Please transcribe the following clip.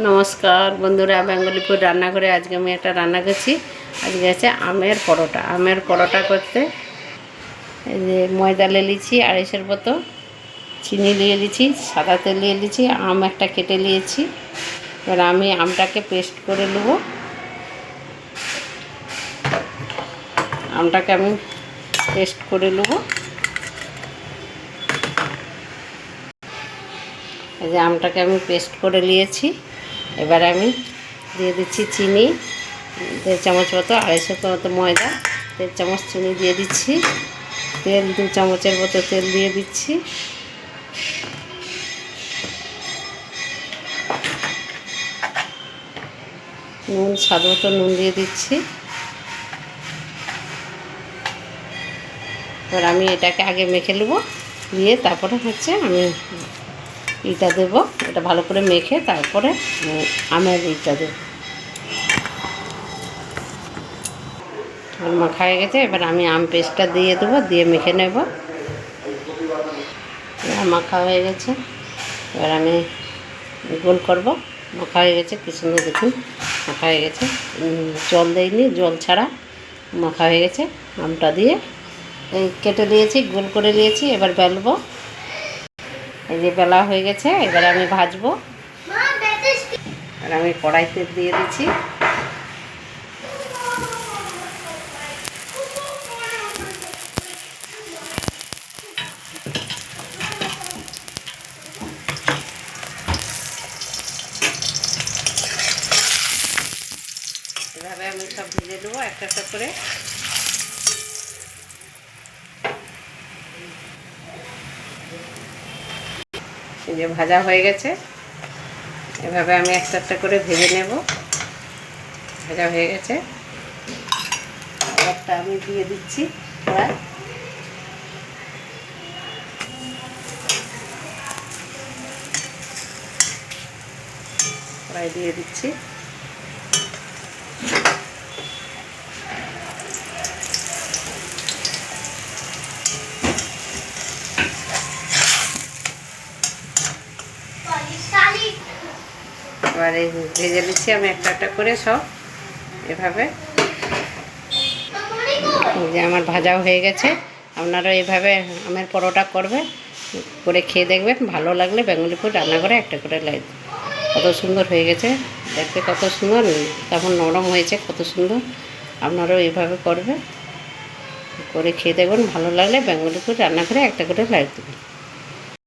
নমস্কার বন্ধুরা, বেঙ্গলিপুর রান্নাঘরে আজকে আমি একটা রান্না করছি। আজকে আছে আমের পরোটা। আমের পরোটা করতে এই যে ময়দা নিয়ে নিয়েছি 250 মতো, চিনি নিয়ে নিয়েছি, সাদা তেল নিয়ে নিয়েছি, আম একটা কেটে নিয়েছি। এবার আমি আমটাকে পেস্ট করে নেব। আমটাকে আমি পেস্ট করে নেব। এই যে আমটাকে আমি পেস্ট করে নিয়েছি। এবার আমি দিয়ে দিচ্ছি চিনি 1.5 চামচ মতো, 250 মতো ময়দা, 1.5 চামচ চিনি দিয়ে দিচ্ছি, তেল 2 চামচের মতো তেল দিয়ে দিচ্ছি, নুন স্বাদ মতো নুন দিয়ে দিচ্ছি। এবার আমি এটাকে আগে মেখে নেবো, দিয়ে তারপরে আমি ইটা দেবো। এটা ভালো করে মেখে তারপরে আমের ইটা দেবো। মাখা হয়ে গেছে, এবার আমি আম পেস্টটা দিয়ে দেবো, দিয়ে মেখে নেব। মাখা হয়ে গেছে, এবার আমি গোল করব। মাখা হয়ে গেছে, কি সুন্দর দেখুন মাখা হয়ে গেছে, জল দেয়নি, জল ছাড়া মাখা হয়ে গেছে। আমটা দিয়ে কেটে দিয়েছি, গোল করে নিয়েছি। এবার বেলবো। এই যে বেলা হয়ে গেছে, এবার আমি ভাজবো। আর আমি কড়াইতে দিয়ে দিচ্ছি। এভাবে আমি সব ভেজে দেবো একটা একটা করে। এই যে ভাজা হয়ে গেছে, এভাবে আমি একটা একটা করে ভেজে নেব। ভাজা হয়ে গেছে, একটা আমি দিয়ে দিচ্ছি কড়াই। কড়াই দিয়ে দিচ্ছি। এবার এই ভেজে নিচ্ছি আমি একটা একটা করে সব এভাবে। যে আমার ভাজাও হয়ে গেছে। আপনারা এইভাবে আমের পরোটা করে খেয়ে দেখবেন। ভালো লাগলে বেঙ্গলিপুর রান্নাঘরে একটা করে লাইক। কত সুন্দর হয়ে গেছে দেখতে, কত সুন্দর, কেমন নরম হয়েছে, কত সুন্দর। আপনারাও এইভাবে করে খেয়ে দেখবেন। ভালো লাগলে বেঙ্গলিপুর রান্নাঘরে একটা করে লাইক দেবেন।